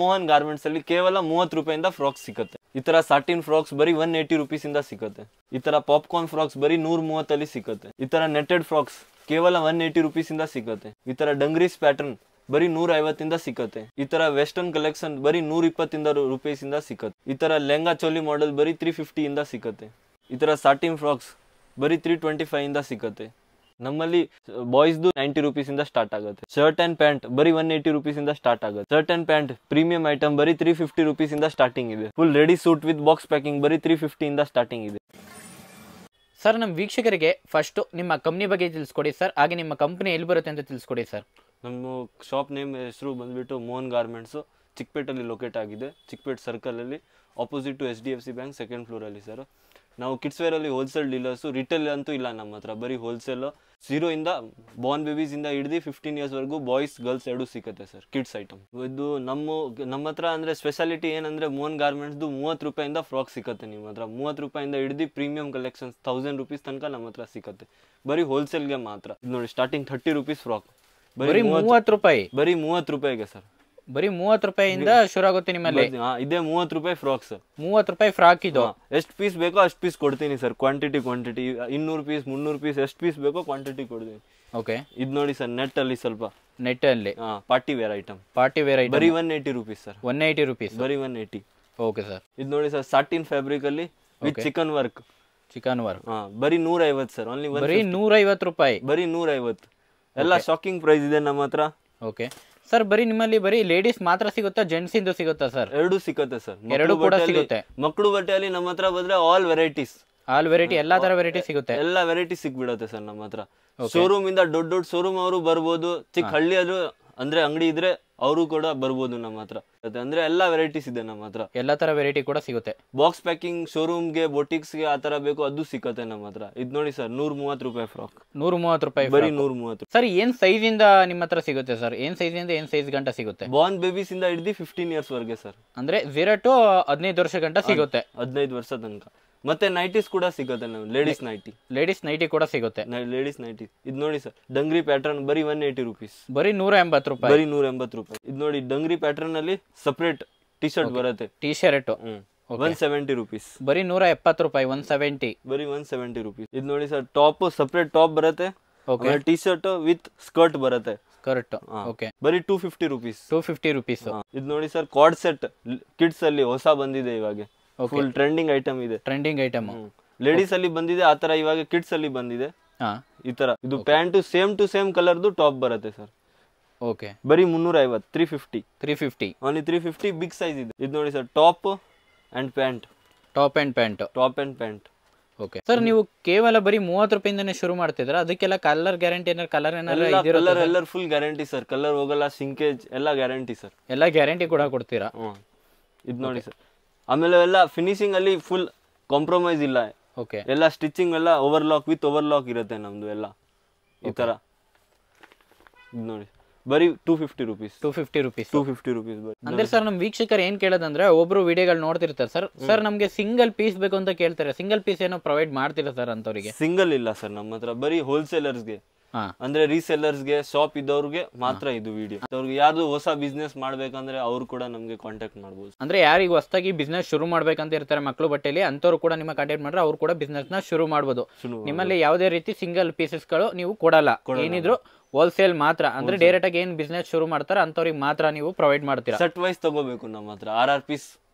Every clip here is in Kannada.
ಮೋಹನ್ ಗಾರ್ಮೆಂಟ್ಸ್ ಅಲ್ಲಿ ಕೇವಲ 30 ರೂಪಾಯಿಂದ ಫ್ರಾಕ್ಸ್ ಸಿಗುತ್ತೆ. ಈ ತರ ಸಾಟಿನ್ ಫ್ರಾಕ್ಸ್ ಬರೀ 180 ರೂಪೀಸ್ ಇಂದ ಸಿಗುತ್ತೆ. ಈ ತರ ಪಾಪ್ಕಾರ್ನ್ ಫ್ರಾಕ್ಸ್ ಬರೀ 130 ಅಲ್ಲಿ ಸಿಗುತ್ತೆ. ಈ ತರ ನೆಟೆಡ್ ಫ್ರಾಕ್ಸ್ ಕೇವಲ 180 ರೂಪೀಸ್ ಇಂದ ಸಿಗುತ್ತೆ. ಈ ತರ ಡಂಗ್ರೀಸ್ ಪ್ಯಾಟರ್ನ್ ಬರೀ 150 ಇಂದ ಸಿಗುತ್ತೆ. ಈ ತರ ವೆಸ್ಟರ್ನ್ ಕಲೆಕ್ಷನ್ ಬರೀ 120 ರೂಪೀಸ್ ಇಂದ ಸಿಗುತ್ತೆ. ಈ ತರ ಲೆಹಂಗಾ ಚೋಲಿ ಮಾಡೆಲ್ ಬರೀ 350 ಇಂದ ಸಿಗುತ್ತೆ. ಈ ತರ ಸಾಟಿನ್ ಫ್ರಾಕ್ಸ್ ಬರೀ 325 ಇಂದ ಸಿಗುತ್ತೆ. ನಮ್ಮಲ್ಲಿ ಬಾಯ್ಸ್ದು 90 ರೂಪೀಸ್ ಇಂದ ಸ್ಟಾರ್ಟ್ ಆಗುತ್ತೆ. ಶರ್ಟ್ ಅಂಡ್ ಪ್ಯಾಂಟ್ ಬರೀ 180 ರೂಪೀಸ್ ಇಂದ ಸ್ಟಾರ್ಟ್ ಆಗುತ್ತೆ. Shirt and pant premium item ಬರೀ 350 ರೂಪೀಸ್ ಇಂದ ಸ್ಟಾರ್ಟಿಂಗ್ ಇದೆ. Full ready suit with box packing ಬರೀ 350 ಇಂದ ಸ್ಟಾರ್ಟಿಂಗ್ ಇದೆ. ಸರ್, ನಮ್ಮ ವೀಕ್ಷಕರಿಗೆ ಫಸ್ಟ್ ನಿಮ್ಮ ಕಂಪ್ನಿ ಬಗ್ಗೆ ತಿಳಿಸ್ಕೊಡಿ ಸರ್, ಹಾಗೆ ನಿಮ್ಮ ಕಂಪ್ನಿ ಎಲ್ಲಿ ಬರುತ್ತೆ ಅಂತ ತಿಳಿಸ್ಕೊಡಿ ಸರ್. ನಮ್ಮ ಶಾಪ್ ನೇಮ್ ಹೆಸರು ಬಂದ್ಬಿಟ್ಟು ಮೋಹನ್ ಗಾರ್ಮೆಂಟ್ಸು, ಚಿಕ್ಕಪೇಟಲ್ಲಿ ಲೊಕೇಟ್ ಆಗಿದೆ. ಚಿಕ್ಕಪೇಟೆ ಸರ್ಕಲಲ್ಲಿ opposite to HDFC bank second ಫ್ಲೋರಲ್ಲಿ ಸರ್. ನಾವು ಕಿಡ್ಸ್ ವೇರಲ್ಲಿ ಹೋಲ್ಸೇಲ್ ಡೀಲರ್ಸು, ರಿಟೇಲ್ ಅಂತೂ ಇಲ್ಲ ನಮ್ಮ ಹತ್ರ, ಬರೀ ಹೋಲ್ಸೇಲು. 0 ಇಂದ ಬಾರ್ನ್ ಬೇಬೀಸ್ ಇಂದ ಹಿಡಿದು 15 ಇಯರ್ಸ್ ವರೆಗೂ ಬಾಯ್ಸ್ ಗರ್ಲ್ಸ್ ಎರಡೂ ಸಿಗುತ್ತೆ ಸರ್, ಕಿಡ್ಸ್ ಐಟಮ್. ಇದು ನಮ್ಮ ಹತ್ರ ಅಂದರೆ ಸ್ಪೆಷಾಲಿಟಿ ಏನಂದರೆ ಮೋಹನ್ ಗಾರ್ಮೆಂಟ್ಸ್ದು 30 ರೂಪಾಯಿಂದ ಫ್ರಾಕ್ ಸಿಗುತ್ತೆ ನಿಮ್ಮ ಹತ್ರ. 30 ರೂಪಾಯಿಂದ ಹಿಡಿದು ಪ್ರೀಮಿಯಂ ಕಲೆಕ್ಷನ್ಸ್ 1000 ರೂಪೀಸ್ ತನಕ ನಮ್ಮ ಹತ್ರ ಸಿಗುತ್ತೆ, ಬರೀ ಹೋಲ್ಸೇಲ್ಗೆ ಮಾತ್ರ. ಇದು ನೋಡಿ, ಸ್ಟಾರ್ಟಿಂಗ್ 30 ರೂಪೀಸ್ ಫ್ರಾಕ್ ಬರೀ 30 ರೂಪಾಯಿ, ಬರೀ 30 ರೂಪಾಯಿಗೆ ಸರ್. ಬರೀ 30 ರೂಪಾಯಿಯಿಂದ ಶುರು ಆಗುತ್ತೆ ನಿಮ್ಮಲ್ಲಿ. ಇದೇ 30 ರೂಪಾಯಿ ಫ್ರಾಕ್ಸ್, 30 ರೂಪಾಯಿ ಫ್ರಾಕ್. ಇದು ಎಷ್ಟು ಪೀಸ್ ಬೇಕೋ ಅಷ್ಟು ಪೀಸ್ ಕೊಡ್ತೀನಿ ಸರ್. ಕ್ವಾಂಟಿಟಿ 200 ಪೀಸ್ 300 ಪೀಸ್ ಎಷ್ಟು ಪೀಸ್ ಬೇಕೋ ಕ್ವಾಂಟಿಟಿ ಕೊಡ್ತೀನಿ. ಓಕೆ, ಇದು ನೋಡಿ ಸರ್, ನೆಟ್ ಅಲ್ಲಿ ಸ್ವಲ್ಪ ನೆಟ್ ಅಲ್ಲಿ ಪಾರ್ಟಿ ವೇರ್ ಐಟಮ್ ಬರೀ 180 ರೂಪೀಸ್ ಸರ್. 180 ರೂಪೀಸ್ ಬರೀ 180. Okay sir. ಇದು ನೋಡಿ ಸರ್, ಸಾಟಿನ್ ಫ್ಯಾಬ್ರಿಕ್ ಅಲ್ಲಿ ವಿತ್ ಚಿಕನ್ ವರ್ಕ್ ಬರೀ 150 ಸರ್. ಓನ್ಲಿ ಬರೀ 150 ರೂಪಾಯಿ, ಬರೀ 150. ಎಲ್ಲ ಶಾಕಿಂಗ್ ಪ್ರೈಸ್ ಇದೆ ನಮ್ಮ ಹತ್ರ. ಓಕೆ ಸರ್, ಬರೀ ನಿಮ್ಮಲ್ಲಿ ಬರೀ ಲೇಡೀಸ್ ಮಾತ್ರ ಸಿಗುತ್ತಾ, ಜೆಂಟ್ಸ್ ಇಂದು ಸಿಗುತ್ತಾ ಸರ್? ಎರಡು ಸಿಗುತ್ತೆ ಸರ್, ಎರಡು ಕೂಡ ಸಿಗುತ್ತೆ. ಮಕ್ಕಳು ಬಟ್ಟೆಯಲ್ಲಿ ನಮ್ಮ ಹತ್ರ ಬಂದ್ರೆ ಆಲ್ ವೆರೈಟೀಸ್, ಆಲ್ ವೆರೈಟಿ, ಎಲ್ಲಾ ತರ ವೆರೈಟಿ ಸಿಗುತ್ತೆ. ಎಲ್ಲ ವೆರೈಟಿ ಸಿಕ್ಬಿಡುತ್ತೆ ಸರ್ ನಮ್ಮ ಹತ್ರ. ಶೋರೂಮ್ ಇಂದ ದೊಡ್ಡ ಶೋರೂಮ್ ಅವರು ಬರ್ಬೋದು, ಚಿಕ್ಕ ಹಳ್ಳಿಯಲ್ಲೂ ಅಂದ್ರೆ ಅಂಗಡಿ ಇದ್ರೆ ಅವರು ಕೂಡ ಬರ್ಬೋದು ನಮ್ಮ ಹತ್ರ. ಅಂದ್ರೆ ಎಲ್ಲಾ ವೆರೈಟೀಸ್ ಇದೆ ನಮ್ಮ ಹತ್ರ, ಎಲ್ಲಾ ತರ ವೆರೈಟಿ ಕೂಡ ಸಿಗುತ್ತೆ. ಬಾಕ್ಸ್ ಪ್ಯಾಕಿಂಗ್ ಶೋರೂಮ್ಗೆ ಬೊಟಿಕ್ಸ್ಗೆ ಆ ತರ ಬೇಕು, ಅದು ಸಿಕ್ಕತ್ತೆ ನಮ್ಮ ಹತ್ರ. ಇದು ನೋಡಿ ಸರ್, 130 ರೂಪಾಯಿ ಫ್ರಾಕ್, 130 ರೂಪಾಯಿ, ಬರೀ 130. ಸರ್, ಏನ್ ಸೈಜ್ ಇಂದ ನಿಮ್ಮ ಹತ್ರ ಸಿಗುತ್ತೆ ಸರ್? ಏನ್ ಸೈಜ್ ಇಂದ ಏನ್ ಸೈಜ್ ಗಂಟ ಸಿಗುತ್ತೆ? ಬಾರ್ನ್ ಬೇಬೀಸ್ ಇಂದ ಹಿಡಿದು 15 ಇಯರ್ಸ್ ವರೆಗೆ ಸರ್. ಅಂದ್ರೆ 0 to 15 ವರ್ಷ ಗಂಟ ಸಿಗುತ್ತೆ, 15 ವರ್ಷ ತನಕ. ಮತ್ತೆ ನೈಟೀಸ್ ಕೂಡ ಸಿಗುತ್ತೆ, ನಾವು ಲೇಡೀಸ್ ನೈಟಿ ಕೂಡ ಸಿಗುತ್ತೆ. Ladies nighty. ಇದು ನೋಡಿ ಸರ್, ಡಂಗ್ರಿ ಪ್ಯಾಟರ್ನ್ ಬರೀ 180 ರೂಪೀಸ್, ಬರೀ 180 ರೂಪಾಯಿ, ಬರೀ 180 ರೂಪಾಯಿ. ಇದು ನೋಡಿ, ಡಂಗ್ರಿ ಪ್ಯಾಟರ್ನ್ ಅಲ್ಲಿ ಸಪರೇಟ್ ಟಿ ಶರ್ಟ್ ಬರುತ್ತೆ, ಟಿ ಶರ್ಟ್ 170 ರೂಪೀಸ್, ಬರೀ 170 ರೂಪಾಯಿ, 170, ಬರೀ 170 ರೂಪೀಸ್. ಇದು ನೋಡಿ ಸರ್, ಟಾಪ್ ಸಪರೇಟ್ ಟಾಪ್ ಬರುತ್ತೆ, ಟಿ ಶರ್ಟ್ ವಿತ್ ಸ್ಕರ್ಟ್ ಬರುತ್ತೆ, ಸ್ಕರ್ಟ್. ಓಕೆ, ಬರೀ 250 ರೂಪೀಸ್, 250 ರೂಪೀಸ್. ಇದು ನೋಡಿ ಸರ್, ಕಾರ್ಡ್ ಸೆಟ್ ಕಿಡ್ಸ್ ಅಲ್ಲಿ ಹೊಸ ಬಂದಿದೆ ಇವಾಗ, ಫುಲ್ ಟ್ರೆಂಡಿಂಗ್ ಐಟಮ್ ಇದೆ. ಟ್ರೆಂಡಿಂಗ್ ಐಟಮ್ ಲೇಡೀಸ್ ಅಲ್ಲಿ ಬಂದಿದೆ, ಆ ತರ ಇವಾಗ ಕಿಡ್ಸ್ ಅಲ್ಲಿ ಬಂದಿದೆ. ಈ ತರ ಇದು ಪ್ಯಾಂಟ್ ಸೇಮ್ ಟು ಸೇಮ್ ಕಲರ್ದು ಟಾಪ್ ಬರುತ್ತೆ ಸರ್. ಓಕೆ, ಬರೀ 350, 350, ಓನ್ಲಿ 350. ಬಿಗ್ ಸೈಜ್ ಇದೆ. ಇದು ನೋಡಿ sir, top and pant. Okay sir, ನೀವು ಕೇವಲ ಬರೀ 30 ರೂಪಾಯಿಂದನೇ ಶುರು ಮಾಡ್ತಿದ್ರ? ಅದಕ್ಕೆಲ್ಲ ಕಲರ್ ಗ್ಯಾರಂಟಿ ಏನಾದ್ರು, colour full guarantee sir. Colour ಹೋಗಲ್ಲ, ಸಿಂಕೇಜ್ ಎಲ್ಲ ಗ್ಯಾರಂಟಿ ಸರ್. ಎಲ್ಲ ಗ್ಯಾರಂಟಿ ಕೂಡ ಕೊಡ್ತೀರಾ? ಇದು ನೋಡಿ ಸರ್, ಆಮೇಲೆ ಎಲ್ಲ ಫಿನಿಶಿಂಗ್ ಅಲ್ಲಿ ಫುಲ್ ಕಾಂಪ್ರಮೈಸ್ ಇಲ್ಲ. ಓಕೆ, ಎಲ್ಲ ಸ್ಟಿಚಿಂಗ್ ಎಲ್ಲ ಓವರ್ಲಾಕ್ ವಿತ್ ಓವರ್ಲಾಕ್ ಇರುತ್ತೆ ನಮ್ದು ಎಲ್ಲ. ಈ ತರ ಇದು ನೋಡಿ, ಬರೀ 250 ರೂಪೀಸ್, 250 ರೂಪೀಸ್. ಅಂದ್ರೆ ಸರ್, ನಮ್ ವೀಕ್ಷಕರು ಏನ್ ಕೇಳೋದಂದ್ರೆ, ಒಬ್ರು ವಿಡಿಯೋಗಳು ನೋಡ್ತಿರ್ತಾರೆ ಸರ್, ನಮ್ಗೆ ಸಿಂಗಲ್ ಪೀಸ್ ಬೇಕು ಅಂತ ಕೇಳ್ತಾರೆ. ಸಿಂಗಲ್ ಪೀಸ್ ಏನೋ ಪ್ರೊವೈಡ್ ಮಾಡ್ತೀರಾ ಸರ್ ಅಂತವ್ರಿಗೆ? ಸಿಂಗಲ್ ಇಲ್ಲ ಸರ್ ನಮ್ಮ ಹತ್ರ, ಬರೀ ಹೋಲ್ಸೇಲರ್ಸ್ಗೆ, ಅಂದ್ರೆ ರೀಸೆಲ್ಲರ್ಸ್ಗೆ, ಶಾಪ್ ಇದ್ದವ್ರಿಗೆ ಮಾತ್ರ ಇದು ವಿಡಿಯೋ. ಅವ್ರಿಗೆ ಯಾರು ಹೊಸ ಬಿಸ್ನೆಸ್ ಮಾಡ್ಬೇಕಂದ್ರೆ ಅವ್ರು ಕೂಡ ನಮ್ಗೆ ಕಾಂಟ್ಯಾಕ್ಟ್ ಮಾಡ್ಬೋದು. ಅಂದ್ರೆ ಯಾರಿಗೆ ಹೊಸದಾಗಿ ಬಿಸ್ನೆಸ್ ಶುರು ಮಾಡ್ಬೇಕಂತ ಇರ್ತಾರೆ ಮಕ್ಕಳು ಬಟ್ಟೆಲಿ, ಅಂತವ್ರು ಕೂಡ ನಿಮ್ಮ ಕಾಂಟ್ಯಾಕ್ಟ್ ಮಾಡ್ರೆ ಅವ್ರು ಕೂಡ ಬಿಸ್ನೆಸ್ ನ ಶುರು ಮಾಡ್ಬೋದು. ನಿಮ್ಮಲ್ಲಿ ಯಾವುದೇ ರೀತಿ ಸಿಂಗಲ್ ಪೀಸಸ್ ಗಳು ನೀವು ಕೊಡಲ್ಲ, ಏನಿದ್ರು ಹೋಲ್ಸೇಲ್ ಮಾತ್ರ. ಅಂದ್ರೆ ಡೈರೆಕ್ಟ್ ಆಗಿ ಏನ್ ಬಿಸ್ನೆಸ್ ಶುರು ಮಾಡ್ತಾರೆ ಅಂತವ್ರಿಗೆ ಮಾತ್ರ ನೀವು ಪ್ರೊವೈಡ್ ಮಾಡ್ತೀರಾ. ಸೆಟ್ ವೈಸ್ ತಗೋಬೇಕು ನಮ್ಮ ಹತ್ರ. 6 ಪೀಸ್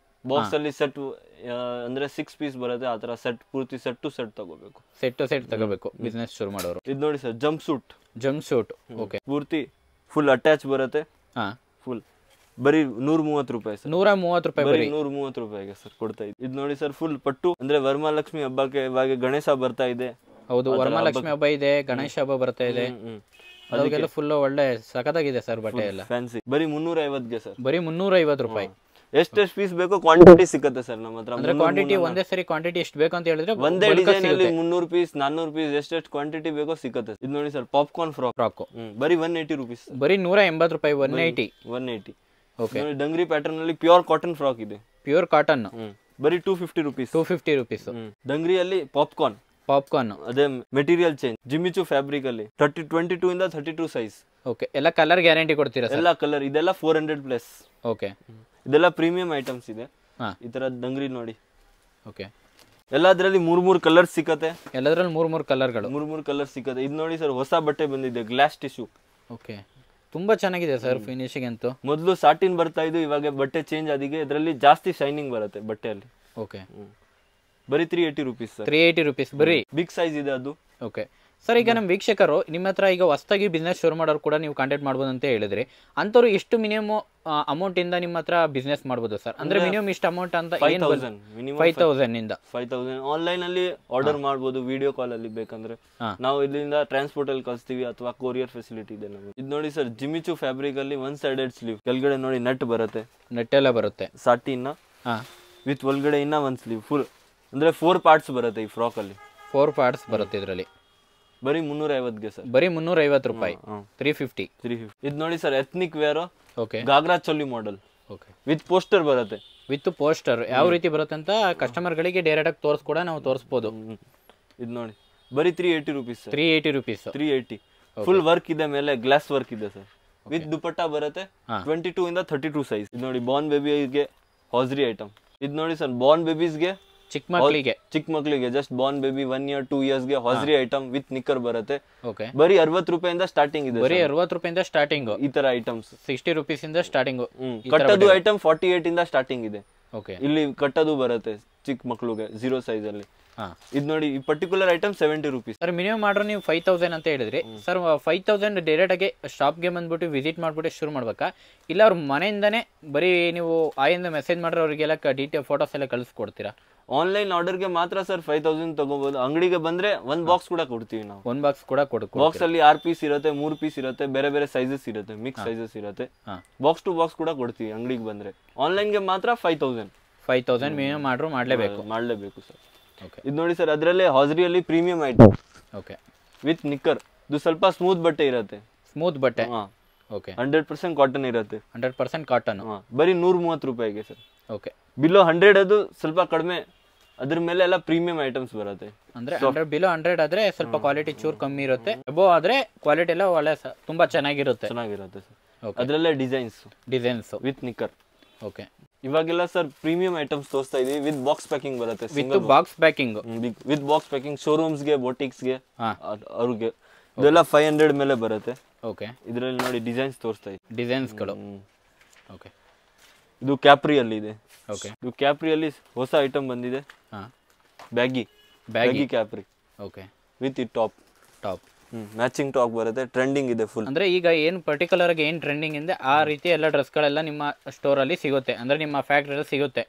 ಬಾಕ್ಸ್ ಅಲ್ಲಿ ಸೆಟ್ ಅಂದ್ರೆ 6 ಪೀಸ್ ಬರುತ್ತೆ, ಆತರ ಸೆಟ್ ಪೂರ್ತಿ ಸೆಟ್ ಟು ಸೆಟ್ ತಗೋಬೇಕು, ಸೆಟ್ ಟು ಸೆಟ್ ತಗೋಬೇಕು ಬಿಸ್ನೆಸ್ ಶುರು ಮಾಡೋರು. ಇದು ನೋಡಿ ಸರ್, ಜಂಪ್ ಸೂಟ್. ಓಕೆ, ಪೂರ್ತಿ ಫುಲ್ ಅಟ್ಯಾಚ್ ಬರುತ್ತೆ, ಫುಲ್ ಬರೀ 130 ರೂಪಾಯಿ ಸರ್. 130 ರೂಪಾಯಿ, ಬರೀ 130 ರೂಪಾಯಿಗೆ ಸರ್ ಕೊಡ್ತಾ ಇದ್ದೀವಿ. ಇದು ನೋಡಿ ಸರ್, ಫುಲ್ ಪಟ್ಟು. ಅಂದ್ರೆ ವರಮಹಾಲಕ್ಷ್ಮಿ ಹಬ್ಬಕ್ಕೆ ಇವಾಗ ಗಣೇಶ ಬರ್ತಾ ಇದೆ. ಹೌದು, ವರಮಹಾಲಕ್ಷ್ಮಿ ಹಬ್ಬ ಇದೆ, ಗಣೇಶ ಹಬ್ಬ ಬರ್ತಾ ಇದೆ. ಅದಕ್ಕೆಲ್ಲ ಫುಲ್ ಒಳ್ಳೆ ಸಖತ್ತಾಗಿದೆ ಸರ್ ಬಟ್ಟೆ ಎಲ್ಲ. ಫ್ಯಾನ್ಸಿ ಬರೀ 350ಗೆ ಸರ್, ಬರೀ 350 ರೂಪಾಯಿ. ಎಷ್ಟು ಪೀಸ್ ಬೇಕೋ ಕ್ವಾಂಟಿಟಿ ಸಿಗುತ್ತೆ ಸರ್ ನಮ್ಮ ಹತ್ರ. ಅಂದ್ರೆ ಕ್ವಾಂಟಿಟಿ ಒಂದೇ ಸರಿ ಕ್ವಾಂಟಿಟಿ ಎಷ್ಟು ಬೇಕು ಅಂತ ಹೇಳಿದ್ರೆ ಒಂದೇ ಡಿಸೈನ್ ಅಲ್ಲಿ 300 ಪೀಸ್ 400 ಪೀಸ್ ಎಷ್ಟು ಕ್ವಾಂಟಿಟಿ ಬೇಕೋ ಸಿಗುತ್ತೆ. ಇದು ನೋಡಿ ಸರ್, ಪಾಪ್ಕಾರ್ನ್ ಫ್ರಾಕ್ ಬರೀ 180 ರೂಪೀಸ್, ಬರೀ 180 ರೂಪಾಯಿ, 180. ಓಕೆ, ಡಂಗ್ರಿ ಪ್ಯಾಟರ್ನ್ ಅಲ್ಲಿ ಪ್ಯೂರ್ ಕಾಟನ್ ಫ್ರಾಕ್ ಇದೆ, ಪ್ಯೂರ್ ಕಾಟನ್, ಬರೀ 250 ರೂಪೀಸ್, 250 ರೂಪೀಸ್. ಡಂಗ್ರಿಯಲ್ಲಿ ಪಾಪ್ಕಾರ್ನ್ ಅದೇ ಮೆಟೀರಿಯಲ್ ಚೇಂಜ್, ಜಿಮಿಚು ಫ್ಯಾಬ್ರಿಕ್ ಅಲ್ಲಿ 22 ಇಂದ 32 ಸೈಜ್. ಓಕೆ, ಎಲ್ಲ ಕಲರ್ ಗ್ಯಾರಂಟಿ ಕೊಡ್ತೀರಾ? ಎಲ್ಲ ಕಲರ್, ಇದೆಲ್ಲ 400 ಪ್ಲಸ್. ಓಕೆ ಇದೆಲ್ಲ ಪ್ರೀಮಿಯಂ ಐಟಮ್ಸ್ ಇದೆ. ಹಾ. ಈ ತರ ದಂಗ್ರಿ ನೋಡಿ, ಓಕೆ ಎಲ್ಲದ್ರಲ್ಲಿ 3 ಕಲರ್ ಸಿಕ್ಕತ್ತೆ. ಎಲ್ಲದ್ರಲ್ಲಿ 3 ಕಲರ್ಗಳು. 3 ಕಲರ್ ಸಿಕ್ಕತ್ತೆ. ಇದು ನೋಡಿ ಸರ್, ಹೊಸ ಬಟ್ಟೆ ಬಂದಿದೆ, ಗ್ಲಾಸ್ ಟಿಶ್ಯೂ. ಓಕೆ ತುಂಬಾ ಚೆನ್ನಾಗಿದೆ ಸರ್ ಫಿನಿಶಿಂಗ್ ಅಂತೂ. ಮೊದಲು ಸಾಟಿನ್ ಬರ್ತಾ ಇದ್ದು, ಇವಾಗ ಬಟ್ಟೆ ಚೇಂಜ್ ಆದಿಗೆ ಇದರಲ್ಲಿ ಜಾಸ್ತಿ ಶೈನಿಂಗ್ ಬರುತ್ತೆ ಬಟ್ಟೆಯಲ್ಲಿ. ಓಕೆ ಬರೀ 380 ರುಪೀಸ್ ಸರ್. 380 ರುಪೀಸ್ ಬರೀ. ಬಿಗ್ ಸೈಜ್ ಇದೆ ಅದು. ಓಕೆ ಸರ್, ಈಗ ನಮ್ಮ ವೀಕ್ಷಕರು ನಿಮ್ಮ ಹತ್ರ ಈಗ ಹೊಸದಾಗಿ ಬಿಸ್ನೆಸ್ ಶುರು ಮಾಡೋರು ಕೂಡ ನೀವು ಕಾಂಟ್ಯಾಕ್ಟ್ ಮಾಡ್ಬೋದು ಅಂತ ಹೇಳಿದ್ರಿ. ಅಂಥವ್ರು ಎಷ್ಟು ಮಿನಿಮಮ್ ಅಮೌಂಟ್ ಇಂದ ನಿಮ್ಮ ಹತ್ರ ಬಿಸ್ನೆಸ್ ಮಾಡ್ಬೋದು ಸರ್? ಅಂದ್ರೆ ಮಿನಿಮಮ್ ಇಷ್ಟು ಅಮೌಂಟ್ ಅಂತ 5,000 ಇಂದ 5,000 ಆನ್ಲೈನ್ ಅಲ್ಲಿ ಆರ್ಡರ್ ಮಾಡ್ಬೋದು, ವಿಡಿಯೋ ಕಾಲ್ ಅಲ್ಲಿ ಬೇಕಂದ್ರೆ. ನಾವು ಇಲ್ಲಿಂದ ಟ್ರಾನ್ಸ್ಪೋರ್ಟ್ ಅಲ್ಲಿ ಕಳಿಸ್ತೀವಿ ಅಥವಾ ಕೊರಿಯರ್ ಫೆಸಿಲಿಟಿ ಇದೆ ನಮಗೆ. ಇದು ನೋಡಿ ಸರ್, ಜಿಮಿಚು ಫ್ಯಾಬ್ರಿಕ್ ಅಲ್ಲಿ 1 ಸೈಡೆಡ್ ಸ್ಲೀವ್, ಕೆಳಗಡೆ ನೋಡಿ ನಟ್ ಬರುತ್ತೆ, ನೆಟ್ ಎಲ್ಲ ಬರುತ್ತೆ ಸಾಟಿನ ವಿತ್ ಒಳಗಡೆ ಇನ್ನ 1 ಸ್ಲೀವ್ ಫುಲ್, ಅಂದ್ರೆ 4 ಪಾರ್ಟ್ಸ್ ಬರುತ್ತೆ ಈ ಫ್ರಾಕ್ ಅಲ್ಲಿ. 4 ಪಾರ್ಟ್ಸ್ ಬರುತ್ತೆ ಇದರಲ್ಲಿ. ಬರೀ 350ಗೆ ಸರ್. ಬರೀ 350 ರೂಪಾಯಿ. 350. ಇದು ನೋಡಿ sir, ethnic wear. Okay ghagra choli model. Okay with poster ಬರುತ್ತೆ. ವಿತ್ ಪೋಸ್ಟರ್ ಯಾವ ರೀತಿ ಬರುತ್ತೆ ಅಂತ ಕಸ್ಟಮರ್ ಗಳಿಗೆ ಡೈರೆಕ್ಟ್ ಆಗಿ ತೋರಿಸ್ ನಾವು ತೋರಿಸಬಹುದು. ಇದು ನೋಡಿ ಬರೀ 380 ರುಪೀಸ್. 380 ರುಪೀಸ್. 380 ಫುಲ್ ವರ್ಕ್ ಇದೆ, ಮೇಲೆ ಗ್ಲಾಸ್ ವರ್ಕ್ ಇದೆ ಸರ್. ವಿತ್ ದುಪಟ್ಟಾ ಬರುತ್ತೆ. 22 ಇಂದ 32 ಸೈಜ್. ಇದು ನೋಡಿ ಬಾರ್ನ್ ಬೇಬಿಗೆ ಹಾಸ್ರಿ ಐಟಮ್. ಇದು ನೋಡಿ ಸರ್, ಬಾರ್ನ್ ಬೇಬೀಸ್ಗೆ ಚಿಕ್ಕ ಮಕ್ಕಳಿಗೆ just Born baby 1 year 2 years ಗೆ ಹಾಸ್ರಿ ಐಟಮ್ ವಿತ್ ನಿಕ್ಕರ್ ಬರುತ್ತೆ. ಓಕೆ ಬರೀ 60 ರೂಪಾಯಿಂದ ಸ್ಟಾರ್ಟಿಂಗ್ ಇದೆ. ಬರೀ 60 ರೂಪಾಯಿಂದ ಸ್ಟಾರ್ಟಿಂಗ್ ಈ ತರ ಐಟಮ್ಸ್. 60 ರೂಪೀಸ್ ಇಂದ ಸ್ಟಾರ್ಟಿಂಗ್. ಕಟ್ಟದು ಐಟಮ್ 48 ಇಂದ ಸ್ಟಾರ್ಟಿಂಗ್ ಇದೆ. ಓಕೆ ಇಲ್ಲಿ ಕಟ್ಟದು ಬರುತ್ತೆ ಚಿಕ್ಕ ಮಕ್ಕಳಿಗೆ 0 ಸೈಜ್ ಅಲ್ಲಿ. ಇದು ನೋಡಿ, ಈ particular item 70 rupees. Sir minimum order ನೀವು 5,000 ಅಂತ ಹೇಳಿದ್ರಿ ಸರ್. 5,000 ಡೈರೆಕ್ಟ್ ಆಗಿ ಶಾಪ್ಗೆ ಬಂದ್ಬಿಟ್ಟು ವಿಸಿಟ್ ಮಾಡ್ಬಿಟ್ಟು ಶುರು ಮಾಡ್ಬೇಕಾ, ಇಲ್ಲ ಅವ್ರ ಮನೆಯಿಂದಾನೇ ಬರೀ ನೀವು ಆಯಿಂದ ಮೆಸೇಜ್ ಮಾಡ್ರೆ ಅವರಿಗೆಲ್ಲ ಡೀಟೇಲ್ ಫೋಟೋಸ್ ಎಲ್ಲ ಕಳಿಸ್ಕೊಡ್ತೀರಾ? ಆನ್ಲೈನ್ ಆರ್ಡರ್ಗೆ ಮಾತ್ರ ಸರ್ 5,000 ತಗೋಬಹುದು. ಅಂಗಡಿಗೆ ಬಂದ್ರೆ 1 ಬಾಕ್ಸ್ ಕೂಡ ಕೊಡ್ತೀವಿ ನಾವು. 1 ಬಾಕ್ಸ್ ಕೂಡ ಕೊಡ್ತೀವಿ. ಬಾಕ್ಸ್ ಅಲ್ಲಿ 6 ಪೀಸ್ ಇರುತ್ತೆ, 3 ಪೀಸ್ ಇರುತ್ತೆ, ಬೇರೆ ಬೇರೆ ಸೈಜಸ್ ಇರುತ್ತೆ, ಮಿಕ್ಸ್ ಸೈಜಸ್ ಇರುತ್ತೆ. ಬಾಕ್ಸ್ ಟು ಬಾಕ್ಸ್ ಕೂಡ ಕೊಡ್ತೀವಿ ಅಂಗಡಿಗೆ ಬಂದ್ರೆ. ಆನ್ಲೈನ್ಗೆ ಮಾತ್ರ 5,000 ಮಿನಿಮಮ್ ಆರ್ಡರ್ ಮಾಡಲೇಬೇಕು ಸರ್. ಇದು ನೋಡಿ ಸರ್, ಅದರಲ್ಲೇ ಹಾಸ್ರಿಯಲ್ಲಿ premium item. Okay with knicker. ಇದು ಸ್ವಲ್ಪ ಸ್ಮೂತ್ ಬಟ್ಟೆ ಇರುತ್ತೆ. ಸ್ಮೂತ್ ಬಟ್ಟೆ. ಓಕೆ 100% ಕಾಟನ್ ಇರುತ್ತೆ. 100% ಕಾಟನ್. ಬರೀ 130 ರೂಪಾಯಿಗೆ ಸರ್. ಓಕೆ ಬಿಲೋ 100 ಅದು ಸ್ವಲ್ಪ ಕಡಿಮೆ, ಅದ್ರ ಮೇಲೆ ಎಲ್ಲ ಪ್ರೀಮಿಯಂ ಐಟಮ್ಸ್ ಬರುತ್ತೆ. ಅಂದ್ರೆ ಬಿಲೋ 100 ಆದ್ರೆ ಸ್ವಲ್ಪ ಕ್ವಾಲಿಟಿ ಚೂರ್ ಕಮ್ಮಿ ಇರುತ್ತೆ, ಅಬೋ ಆದ್ರೆ ಕ್ವಾಲಿಟಿ ಎಲ್ಲ ಒಳ್ಳೆ ತುಂಬಾ ಚೆನ್ನಾಗಿರುತ್ತೆ ಸರ್. ಅದರಲ್ಲೇ ಡಿಸೈನ್ಸ್ ವಿತ್ ನಿಕ್ಕರ್. ಓಕೆ ಇವಾಗೆಲ್ಲ ಸರ್ ಪ್ರೀಮಿಯಂ ಐಟಮ್ಸ್ ತೋರಿಸ್ತಾ ಇದೀವಿ. ವಿತ್ ಬಾಕ್ಸ್ ಪ್ಯಾಕಿಂಗ್ ಬರುತ್ತೆ. ವಿತ್ ಬಾಕ್ಸ್ ಪ್ಯಾಕಿಂಗ್ ಶೋರೂಮ್ಸ್ಗೆ, ಬೋಟಿಕ್ಸ್ಗೆ ಅವ್ರಿಗೆ ಇದೆಲ್ಲ 500 ಮೇಲೆ ಬರುತ್ತೆ. ಓಕೆ ಇದರಲ್ಲಿ ನೋಡಿ ಡಿಸೈನ್ಸ್ ತೋರಿಸ್ತಾ ಇದೆ. ಡಿಸೈನ್ಸ್ಗಳು. ಓಕೆ ಇದು ಕ್ಯಾಪ್ರಿಯಲ್ಲಿ ಇದೆ. ಓಕೆ ಇದು ಕ್ಯಾಪ್ರಿಯಲ್ಲಿ ಹೊಸ ಐಟಮ್ ಬಂದಿದೆ. ಬ್ಯಾಗಿ ಕ್ಯಾಪ್ರಿ. ಓಕೆ ವಿತ್ ಈ ಟಾಪ್ ಮ್ಯಾಚಿಂಗ್ ಟಾಪ್ ಬರುತ್ತೆ. ಟ್ರೆಂಡಿಂಗ್ ಇದೆ ಫುಲ್. ಅಂದ್ರೆ ಈಗ ಏನು ಪರ್ಟಿಕ್ಯುಲರ್ ಆಗಿ ಏನು ಟ್ರೆಂಡಿಂಗ್ ಇದೆ ಆ ರೀತಿ ಎಲ್ಲ ಡ್ರೆಸ್ಗಳೆಲ್ಲ ನಿಮ್ಮ ಸ್ಟೋರ್ ಅಲ್ಲಿ ಸಿಗುತ್ತೆ, ಅಂದ್ರೆ ನಿಮ್ಮ ಫ್ಯಾಕ್ಟರಿಯಲ್ಲಿ ಸಿಗುತ್ತೆ.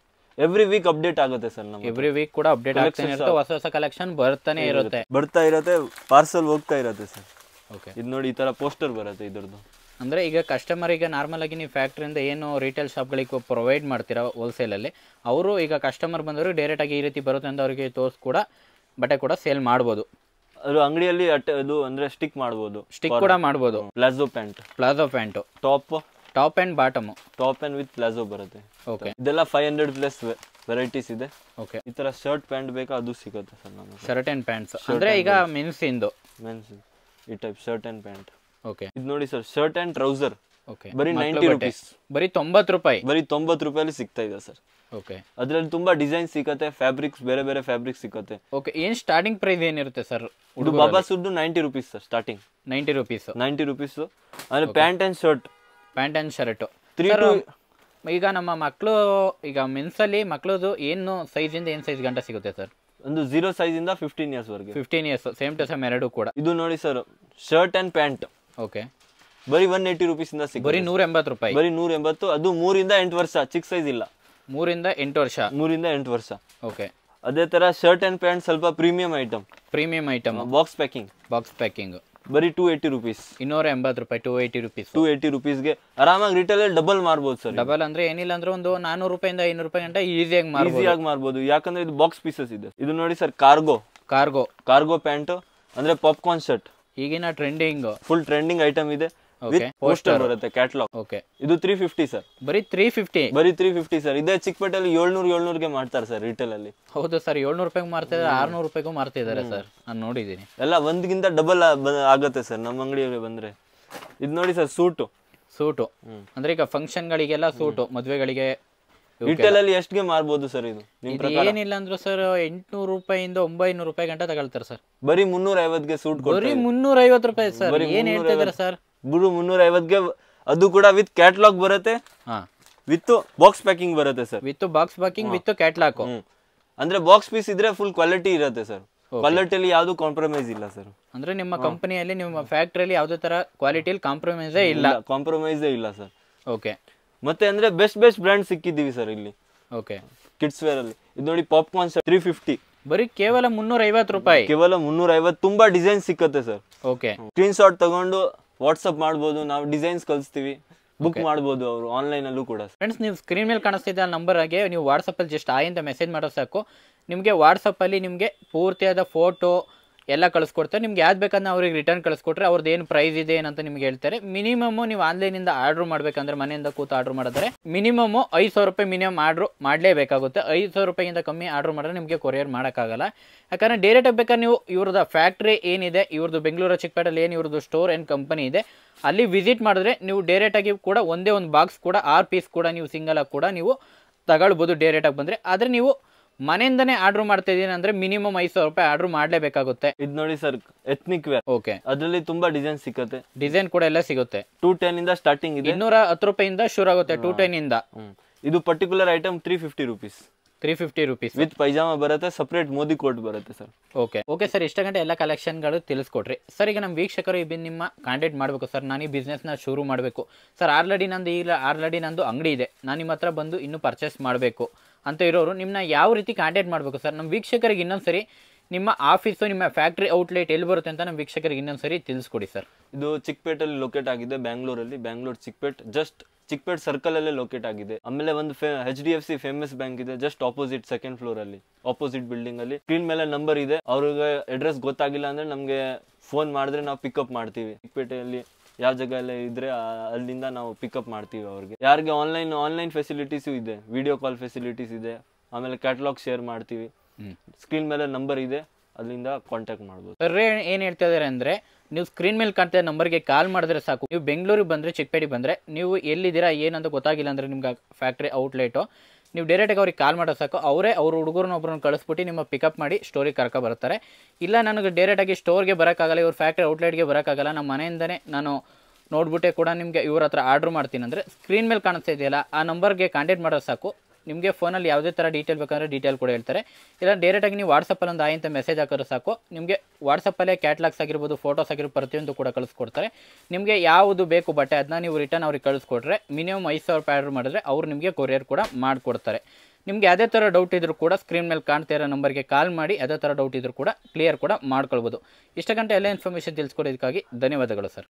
ಎವ್ರಿ ವೀಕ್ ಅಪ್ಡೇಟ್ ಆಗುತ್ತೆ ಸರ್. ನಮಗೆ ಎವ್ರಿ ವೀಕ್ ಕೂಡ ಅಪ್ಡೇಟ್ ಆಗ್ತಾನೆ ಇರುತ್ತೆ, ಹೊಸ ಕಲೆಕ್ಷನ್ ಬರ್ತಾನೆ ಇರುತ್ತೆ, ಪಾರ್ಸಲ್ ಹೋಗ್ತಾ ಇರುತ್ತೆ ಸರ್. ಓಕೆ ಇದು ನೋಡಿ, ಈ ತರ ಪೋಸ್ಟರ್ ಬರುತ್ತೆ ಇದ್ರದ್ದು. ಅಂದ್ರೆ ಈಗ ಕಸ್ಟಮರ್ ಈಗ ನಾರ್ಮಲ್ ಆಗಿ ನೀವು ಫ್ಯಾಕ್ಟ್ರಿಯಿಂದ ಏನು ರಿಟೇಲ್ ಶಾಪ್ಗಳಿಗೆ ಪ್ರೊವೈಡ್ ಮಾಡ್ತೀರಾ ಹೋಲ್ಸೇಲಲ್ಲಿ, ಅವರು ಈಗ ಕಸ್ಟಮರ್ ಬಂದವರು ಡೈರೆಕ್ಟ್ ಆಗಿ ಈ ರೀತಿ ಬರುತ್ತೆ ಅಂತ ಅವರಿಗೆ ತೋರಿಸ್ ಕೂಡ ಬಟ್ಟೆ ಕೂಡ ಸೇಲ್ ಮಾಡ್ಬೋದು. ಅದು ಅಂಗಡಿಯಲ್ಲಿ ಅದು ಅಂದ್ರೆ ಸ್ಟಿಕ್ ಮಾಡ್ಬೋದು, ಸ್ಟಿಕ್ ಕೂಡ ಮಾಡ್ಬೋದು. Palazzo pant top and bottom, top and with palazzo ಬರುತ್ತೆ. ಓಕೆ ಇದೆಲ್ಲ 500 ಪ್ಲಸ್ ವೆರೈಟೀಸ್ ಇದೆ. ಓಕೆ ಈ ತರ ಶರ್ಟ್ ಪ್ಯಾಂಟ್ ಬೇಕಾ ಅದು ಸಿಗುತ್ತೆ ಸರ್ ನಮಗೆ. ಶರ್ಟ್ ಅಂಡ್ ಪ್ಯಾಂಟ್ಸ್ ಅಂದ್ರೆ ಈಗ ಮೆನ್ಸ್ ಈ type shirt and pant. Okay ಇದು ನೋಡಿ sir, shirt and trouser. Okay ಬರೀ 90 ರೂಪೀಸ್. ಬರೀ 90 ರೂಪಾಯಿ. ಬರೀ 90 ರೂಪಾಯಲ್ಲಿ ಸಿಗ್ತಾ ಇದೆ ಸರ್. ಓಕೆ ಅದರಲ್ಲಿ ತುಂಬಾ ಡಿಸೈನ್ ಸಿಗುತ್ತೆ, ಫ್ಯಾಬ್ರಿಕ್ಸ್ ಬೇರೆ ಫ್ಯಾಬ್ರಿಕ್ ಸಿಗುತ್ತೆ. ಓಕೆ ಏನ್ ಸ್ಟಾರ್ಟಿಂಗ್ ಪ್ರೈಸ್ ಏನಿರುತ್ತೆ ಸರ್? ಇದು ಬಾಬಾ ಸುದ್ದು 90 ರೂಪೀಸ್ ಸರ್ ಸ್ಟಾರ್ಟಿಂಗ್. 90 ರೂಪೀಸ್. ಅಂದ್ರೆ ಪ್ಯಾಂಟ್ ಅಂಡ್ ಶರ್ಟ್. ಈಗ ನಮ್ಮ ಮಕ್ಕಳು ಈಗ ಮೆನ್ಸ್ ಅಲ್ಲಿ ಮಕ್ಕಳದು ಏನು ಸೈಜ್ ಇಂದ ಏನು ಸೈಜ್ ಗಂಟ ಸಿಗುತ್ತೆ ಸರ್? ಒಂದು 0 ಸೈಜ್ ಇಂದ 15 ಇಯರ್ಸ್ ವರೆಗೆ. 15 ಇಯರ್ಸ್ ಸೇಮ್ ಟು ಸೇಮ್ ಎರಡು ಕೂಡ. ಇದು ನೋಡಿ sir, shirt and pant. Okay ಬರೀ 180 ರೂಪೀಸ್ ಇಂದ ಸಿಗುತ್ತೆ. ಬರೀ 180 ರೂಪಾಯಿ. ಬರೀ 180. ಅದು 3 ಇಂದ 8 ವರ್ಷ, ಚಿಕ್ಕ ಸೈಜ್ ಇಲ್ಲ. 3 ಇಂದ 8 ವರ್ಷ. ಓಕೆ ಅದೇ ತರ ಶರ್ಟ್ ಅಂಡ್ ಪ್ಯಾಂಟ್ ಸ್ವಲ್ಪ ಪ್ರೀಮಿಯಂ ಐಟಮ್. ಬಾಕ್ಸ್ ಪ್ಯಾಕಿಂಗ್ ಬರೀ 280 ರೂಪೀಸ್. 280 ರೂಪಾಯಿ. 280 ರೂಪೀಸ್ಗೆ ಆರಾಮಾಗಿ ರಿಟೇಲ್ ಅಲ್ಲಿ ಡಬಲ್ ಮಾರ್ಬೋದು ಸರ್. ಡಬಲ್ ಅಂದ್ರೆ ಏನಿಲ್ಲ ಅಂದ್ರೆ ಒಂದು 400 ರೂಪಾಯಿಂದ 500 ರೂಪಾಯಿ ಗಂಟ ಈಸಿಯಾಗಿ ಮಾರ್ಬೋದು. ಯಾಕಂದ್ರೆ ಇದು ಬಾಕ್ಸ್ ಪೀಸಸ್ ಇದೆ. ಇದು ನೋಡಿ ಸರ್, ಕಾರ್ಗೋ ಪ್ಯಾಂಟ್ ಅಂದ್ರೆ ಪಾಪ್ಕಾರ್ನ್ ಶರ್ಟ್. ಈಗಿನ ಫುಲ್ ಟ್ರೆಂಡಿಂಗ್ ಐಟಮ್ ಇದೆ. ಪೋಸ್ಟರ್ ಬರುತ್ತೆ, ಕ್ಯಾಟಲಾಗ್. ಓಕೆ ಇದು 350 ಸರ್. ಬರೀ 350 ಸರ್. ಇದೇ ಚಿಕ್ಕಪೇಟೆಯಲ್ಲಿ 700 ಮಾಡ್ತಾರೆ ಸರ್ ರಿಟೇಲ್ ಅಲ್ಲಿ. ಹೌದು ಸರ್, 700 ರೂಪಾಯಿಗೆ ಮಾರ್ತಾ ಇದ್ದಾರೆ, 600 ರೂಪಾಯಿಗೂ ಮಾರ್ತಾ ಇದ್ದಾರೆ ಸರ್, ನಾನು ನೋಡಿದ್ದೀನಿ. ಎಲ್ಲ ಒಂದ್ಗಿಂತ ಡಬಲ್ ಆಗುತ್ತೆ ಸರ್ ನಮ್ಮ ಅಂಗಡಿಯಲ್ಲಿ ಬಂದ್ರೆ. ಇದು ನೋಡಿ ಸರ್, ಸೂಟು ಅಂದ್ರೆ ಈಗ ಫಂಕ್ಷನ್ಗಳಿಗೆಲ್ಲ ಸೂಟು, ಮದುವೆಗಳಿಗೆ. ರಿಟೇಲ್ ಅಲ್ಲಿ ಎಷ್ಟ್ಗೆ ಮಾರ್ಬೋದು ಸರ್ ಇದು ನಿಮ್ ಇದು ಏನಿಲ್ಲ ಅಂದ್ರು ಸರ್ 800 ರೂಪಾಯಿಂದ 900 ರೂಪಾಯಿ ಗಂಟ ತಗೊಳ್ತಾರೆ ಸರ್. ಬರೀ 350ಗೆ ಸೂಟ್ ಬರೀ 350 ರೂಪಾಯಿ ಸರ್, ಏನ್ ಹೇಳ್ತಾ ಇದಾರೆ ಸರ್? ಬರೀ 350ಗೆ, ಅದು ಕೂಡ ವಿತ್ ಕ್ಯಾಟ್ಲಾಗ್ ಬರುತ್ತೆ, ವಿತ್ ಬಾಕ್ಸ್ ಪ್ಯಾಕಿಂಗ್ ಬರುತ್ತೆ sir. With box packing with catalogue. ಅಂದ್ರೆ ಬಾಕ್ಸ್ ಪೀಸ್ ಇದ್ರೆ ಫುಲ್ ಕ್ವಾಲಿಟಿ ಇರುತ್ತೆ ಸರ್. ಕ್ವಾಲಿಟಿಯಲ್ಲಿ ಯಾವ್ದು ಕಾಂಪ್ರಮೈಸ್ ಇಲ್ಲ ಸರ್. ಅಂದ್ರೆ ನಿಮ್ಮ ಕಂಪನಿಯಲ್ಲಿ, ನಿಮ್ಮ ಫ್ಯಾಕ್ಟರಿಯಲ್ಲಿ ಯಾವುದೇ ತರ ಕ್ವಾಲಿಟಿಯಲ್ಲಿ ಕಾಂಪ್ರಮೈಸೇ ಇಲ್ಲ? ಕಾಂಪ್ರಮೈಸೇ ಇಲ್ಲ ಸರ್. ಓಕೆ. ಮತ್ತೆ ಅಂದ್ರೆ ಬೆಸ್ಟ್ ಬ್ರ್ಯಾಂಡ್ ಸಿಕ್ಕಿದ್ದೀವಿ ಸರ್ ಇಲ್ಲಿ. ಓಕೆ. ಕಿಡ್ಸ್ ವೇರ್ ಅಲ್ಲಿ ಇದು ನೋಡಿ, ಪಾಪ್ಕಾರ್ನ್ 350, ಬರೀ ಕೇವಲ 350 ರೂಪಾಯಿ. ಕೇವಲ 350. ತುಂಬಾ ಡಿಸೈನ್ ಸಿಕ್ಕತ್ತೆ ಸರ್. ಓಕೆ. ಸ್ಕ್ರೀನ್ ಶಾಟ್ ತಗೊಂಡು ವಾಟ್ಸ್ಆಪ್ ಮಾಡ್ಬೋದು, ನಾವು ಡಿಸೈನ್ಸ್ ಕಳಿಸ್ತೀವಿ, ಬುಕ್ ಮಾಡ್ಬೋದು ಅವರು ಆನ್ಲೈನ್ ಅಲ್ಲೂ ಕೂಡ. ಫ್ರೆಂಡ್ಸ್, ನೀವು ಸ್ಕ್ರೀನ್ ಮೇಲೆ ಕಾಣಿಸ್ತಿದ್ದ ನಂಬರ್ ಆಗಿ ನೀವು ವಾಟ್ಸಪ್ ಅಲ್ಲಿ ಜಸ್ಟ್ ಆಯ್ ಅಂತ ಮೆಸೇಜ್ ಮಾಡೋ ಸಾಕು, ನಿಮಗೆ ವಾಟ್ಸಪ್ ಅಲ್ಲಿ ನಿಮಗೆ ಪೂರ್ತಿಯಾದ ಫೋಟೋ ಎಲ್ಲ ಕಳಿಸ್ಕೊಡ್ತಾರೆ. ನಿಮ್ಗೆ ಯಾವ್ದು ಬೇಕಂದ್ರೆ ಅವ್ರಿಗೆ ರಿಟರ್ನ್ ಕಳಿಸ್ಕೊಟ್ರೆ ಅವ್ರದ್ದು ಏನು ಪ್ರೈಸ್ ಇದೆ ಏನಂತ ನಿಮ್ಗೆ ಹೇಳ್ತಾರೆ. ಮಿನಿಮಮ್ ನೀವು ಆನ್ಲೈನಿಂದ ಆರ್ಡ್ರ್ ಮಾಡ್ಬೇಕಂದ್ರೆ, ಮನೆಯಿಂದ ಕೂತು ಆರ್ಡ್ರ್ ಮಾಡಿದ್ರೆ ಮಿನಿಮಮ್ 5,000 ರೂಪಾಯಿ ಮಿನಿಮಮ್ ಆರ್ಡ್ರ್ ಮಾಡಲೇಬೇಕಾಗುತ್ತೆ. 5,000 ರೂಪಾಯಿಗಿಂತ ಕಮ್ಮಿ ಆರ್ಡ್ರ್ ಮಾಡಿದ್ರೆ ನಿಮಗೆ ಕೊರಿಯರ್ ಮಾಡೋಕ್ಕಾಗಲ್ಲ. ಯಾಕಂದರೆ ಡೈರೆಕ್ಟಾಗಿ ಬೇಕಾದ್ರೆ ನೀವು ಇವ್ರದ್ದು ಫ್ಯಾಕ್ಟ್ರಿ ಏನಿದೆ, ಇವ್ರದ್ದು ಬೆಂಗಳೂರು ಚಿಕ್ಕಪೇಟೆಯಲ್ಲಿ ಏನು ಇವ್ರದ್ದು ಸ್ಟೋರ್ ಆ್ಯಂಡ್ ಕಂಪನಿ ಇದೆ, ಅಲ್ಲಿ ವಿಸಿಟ್ ಮಾಡಿದ್ರೆ ನೀವು ಡೈರೆಕ್ಟಾಗಿ ಕೂಡ ಒಂದೇ ಒಂದು ಬಾಕ್ಸ್ ಕೂಡ 6 ಪೀಸ್ ಕೂಡ ನೀವು ಸಿಂಗಲ್ ಆಗಿ ಕೂಡ ನೀವು ತಗೊಳ್ಬೋದು ಡೈರೆಕ್ಟಾಗಿ ಬಂದರೆ. ಆದರೆ ನೀವು ಮನೆಯಿಂದನೇ ಆರ್ಡರ್ ಮಾಡ್ತಾ ಇದೀನಿ ಅಂದ್ರೆ ಮಿನಿಮಮ್ 5,000 ರೂಪಾಯಿ ಆರ್ಡರ್ ಮಾಡಲೇಬೇಕಾಗುತ್ತೆ. ಇದು ನೋಡಿ ಸರ್, ಎಥ್ನಿಕ್ ವೇರ್. ಓಕೆ. ಅದರಲ್ಲಿ ತುಂಬಾ ಡಿಸೈನ್ ಸಿಗುತ್ತೆ, ಡಿಸೈನ್ ಕೂಡ ಎಲ್ಲ ಸಿಗುತ್ತೆ. 210 ಇಂದ ಸ್ಟಾರ್ಟಿಂಗ್ ಇದೆ, 210 ರೂಪಾಯಿಂದ ಶುರು ಆಗುತ್ತೆ. 210 ಇಂದ. ಇದು particular item 350 rupees. 350 rupees with pyjama ಬರುತ್ತೆ, ಸಪರೇಟ್ ಮೋದಿ ಕೋಟ್ ಬರುತ್ತೆ ಸರ್. ಓಕೆ ಸರ್, ಇಷ್ಟ ಗಂಟೆ ಎಲ್ಲ ಕಲೆಕ್ಷನ್ಗಳು ತಿಳಿಸ್ಕೊಟ್ರಿ ಸರ್. ಈಗ ನಮ್ಮ ವೀಕ್ಷಕರು ನಿಮ್ಮ ಕಾಂಟ್ಯಾಕ್ಟ್ ಮಾಡಬೇಕು ಸರ್, ನಾನು ಈ ಬಿಸ್ನೆಸ್ನ ಶುರು ಮಾಡಬೇಕು ಸರ್, ಆಲ್ರೆಡಿ ನಂದು ಅಂಗಡಿ ಇದೆ, ನಾನು ನಿಮ್ಮ ಹತ್ರ ಬಂದು ಇನ್ನೂ ಪರ್ಚೇಸ್ ಮಾಡಬೇಕು ಅಂತ ಇರೋರು ನಿಮ್ಮನ್ನ ಯಾವ ರೀತಿ ಕಾಂಟ್ಯಾಕ್ಟ್ ಮಾಡಬೇಕು ಸರ್? ನಮ್ಮ ವೀಕ್ಷಕರಿಗೆ ಇನ್ನೊಂದ್ಸರಿ ನಿಮ್ಮ ಆಫೀಸು, ನಿಮ್ಮ ಫ್ಯಾಕ್ಟ್ರಿ ಔಟ್ಲೆಟ್ ಎಲ್ಲಿ ಬರುತ್ತೆ ಅಂತ ನಮ್ಮ ವೀಕ್ಷಕರಿಗೆ ಇನ್ನೊಂದ್ಸರಿ ತಿಳಿಸ್ಕೊಡಿ ಸರ್. ಇದು ಚಿಕ್ಕಪೇಟಲ್ಲಿ ಲೊಕೇಟ್ ಆಗಿದೆ, ಬ್ಯಾಂಗ್ಳೂರಲ್ಲಿ. ಬ್ಯಾಂಗ್ಳೂರ್ ಚಿಕ್ಕಪೇಟ್, ಜಸ್ಟ್ ಚಿಕ್ಕಪೇಟ್ ಸರ್ಕಲ್ ಅಲ್ಲೇ ಲೊಕೇಟ್ ಆಗಿದೆ. ಆಮೇಲೆ ಒಂದು HDFC ಫೇಮಸ್ ಬ್ಯಾಂಕ್ ಇದೆ ಜಸ್ಟ್ ಆಪೋಸಿಟ್, ಸೆಕೆಂಡ್ ಫ್ಲೋರ್ ಅಲ್ಲಿ, ಆಪೋಸಿಟ್ ಬಿಲ್ಡಿಂಗ್ ಅಲ್ಲಿ. ಸ್ಕ್ರೀನ್ ಮೇಲೆ ನಂಬರ್ ಇದೆ, ಅವ್ರಿಗೆ ಅಡ್ರೆಸ್ ಗೊತ್ತಾಗಿಲ್ಲ ಅಂದ್ರೆ ನಮ್ಗೆ ಫೋನ್ ಮಾಡಿದ್ರೆ ನಾವು ಪಿಕಪ್ ಮಾಡ್ತೀವಿ. ಚಿಕ್ಕಪೇಟೆಯಲ್ಲಿ ಯಾವ ಜಾಗ ಎಲ್ಲ ಇದ್ರೆ ಅಲ್ಲಿಂದ ನಾವು ಪಿಕಪ್ ಮಾಡ್ತೀವಿ ಅವ್ರಿಗೆ. ಯಾರಿಗೆ ಆನ್ಲೈನ್ ಫೆಸಿಲಿಟೀಸು ಇದೆ, ವಿಡಿಯೋ ಕಾಲ್ ಫೆಸಿಲಿಟೀಸ್ ಇದೆ, ಆಮೇಲೆ ಕ್ಯಾಟಲಾಗ್ ಶೇರ್ ಮಾಡ್ತೀವಿ. ಸ್ಕ್ರೀನ್ ಮೇಲೆ ನಂಬರ್ ಇದೆ, ಅಲ್ಲಿಂದ ಕಾಂಟ್ಯಾಕ್ಟ್ ಮಾಡ್ಬೋದು. ಸರ್ ಏನು ಹೇಳ್ತಾ ಇದ್ದಾರೆ ಅಂದರೆ, ನೀವು ಸ್ಕ್ರೀನ್ ಮೇಲೆ ಕಾಣ್ತಾ ನಂಬರ್ಗೆ ಕಾಲ್ ಮಾಡಿದ್ರೆ ಸಾಕು. ನೀವು ಬೆಂಗಳೂರಿಗೆ ಬಂದರೆ, ಚಿಕ್ಕಪೇಟೆಗೆ ಬಂದರೆ, ನೀವು ಎಲ್ಲಿದ್ದೀರಾ ಏನಂತ ಗೊತ್ತಾಗಿಲ್ಲ ಅಂದರೆ ನಿಮ್ಗೆ ಫ್ಯಾಕ್ಟ್ರಿ ಔಟ್ಲೆಟು, ನೀವು ಡೈರೆಕ್ಟಾಗಿ ಅವ್ರಿಗೆ ಕಾಲ್ ಮಾಡೋ ಸಾಕು. ಅವರೇ ಅವ್ರ ಹುಡುಗರನ್ನೊಬ್ಬರನ್ನ ಕಳಿಸ್ಬಿಟ್ಟು ನಿಮ್ಮ ಪಿಕಪ್ ಮಾಡಿ ಸ್ಟೋರಿಗೆ ಕರ್ಕೊ ಬರ್ತಾರೆ. ಇಲ್ಲ ನನಗೆ ಡೈರೆಕ್ಟಾಗಿ ಸ್ಟೋರ್ಗೆ ಬರೋಕ್ಕಾಗಲ್ಲ, ಇವ್ರ ಫ್ಯಾಕ್ಟ್ರಿ ಔಟ್ಲೆಟ್ಗೆ ಬರೋಕ್ಕಾಗಲ್ಲ, ನಮ್ಮ ಮನೆಯಿಂದನೇ ನಾನು ನೋಡ್ಬಿಟ್ಟೆ ಕೂಡ ನಿಮಗೆ ಇವ್ರ ಹತ್ರ ಆರ್ಡ್ರ್ ಮಾಡ್ತೀನಿ ಅಂದರೆ, ಸ್ಕ್ರೀನ್ ಮೇಲೆ ಕಾಣಿಸ್ತಾ ಇದೆಯಲ್ಲ ಆ ನಂಬರ್ಗೆ ಕಾಂಟ್ಯಾಕ್ಟ್ ಮಾಡೋ ಸಾಕು. ನಿಮಗೆ ಫೋನಲ್ಲಿ ಯಾವುದೇ ಥರ ಡೀಟೇಲ್ ಬೇಕಂದರೆ ಡೀಟೇಲ್ ಕೂಡ ಹೇಳ್ತಾರೆ. ಇಲ್ಲ ಡೈರೆಕ್ಟಾಗಿ ನೀವು ವಾಟ್ಸಪ್ಪಲ್ಲಿ ಒಂದು ಆಯಂತ ಮೆಸೇಜ್ ಹಾಕಿದ್ರೆ ಸಾಕು, ನಿಮಗೆ ವಾಟ್ಸಪ್ಪಲ್ಲೇ ಕ್ಯಾಟ್ಲಾಗ್ಸ್ ಆಗಿರ್ಬೋದು, ಫೋಟೋಸ್ ಆಗಿರ್ಬೋದು, ಪ್ರತಿಯೊಂದು ಕೂಡ ಕಳಿಸ್ಕೊಡ್ತಾರೆ. ನಿಮಗೆ ಯಾವುದು ಬೇಕು ಬಟ್ಟೆ ಅದನ್ನ ನೀವು ರಿಟರ್ನ್ ಅವ್ರಿಗೆ ಕಳಿಸ್ಕೊಟ್ರೆ ಮಿನಿಮಮ್ 5,000 ರೂಪಾಯಿ ಆರ್ಡರ್ ಮಾಡಿದ್ರೆ ಅವ್ರು ನಿಮಗೆ ಕೊರಿಯರ್ ಕೂಡ ಮಾಡಿಕೊಡ್ತಾರೆ. ನಿಮಗೆ ಯಾವುದೇ ಥರ ಡೌಟ್ ಇದ್ರೂ ಕೂಡ ಸ್ಕ್ರೀನ್ ಮೇಲೆ ಕಾಣ್ತಾ ಇರೋ ನಂಬರ್ಗೆ ಕಾಲ್ ಮಾಡಿ ಯಾವುದೇ ಥರ ಡೌಟ್ ಇದ್ರೂ ಕೂಡ ಕ್ಲಿಯರ್ ಕೂಡ ಮಾಡ್ಕೊಳ್ಬೋದು. ಇಷ್ಟ ಗಂಟೆ ಎಲ್ಲ ಇನ್ಫಾರ್ಮೇಷನ್ ತಿಳಿಸ್ಕೊಡೋದಕ್ಕಾಗಿ ಧನ್ಯವಾದಗಳು ಸರ್.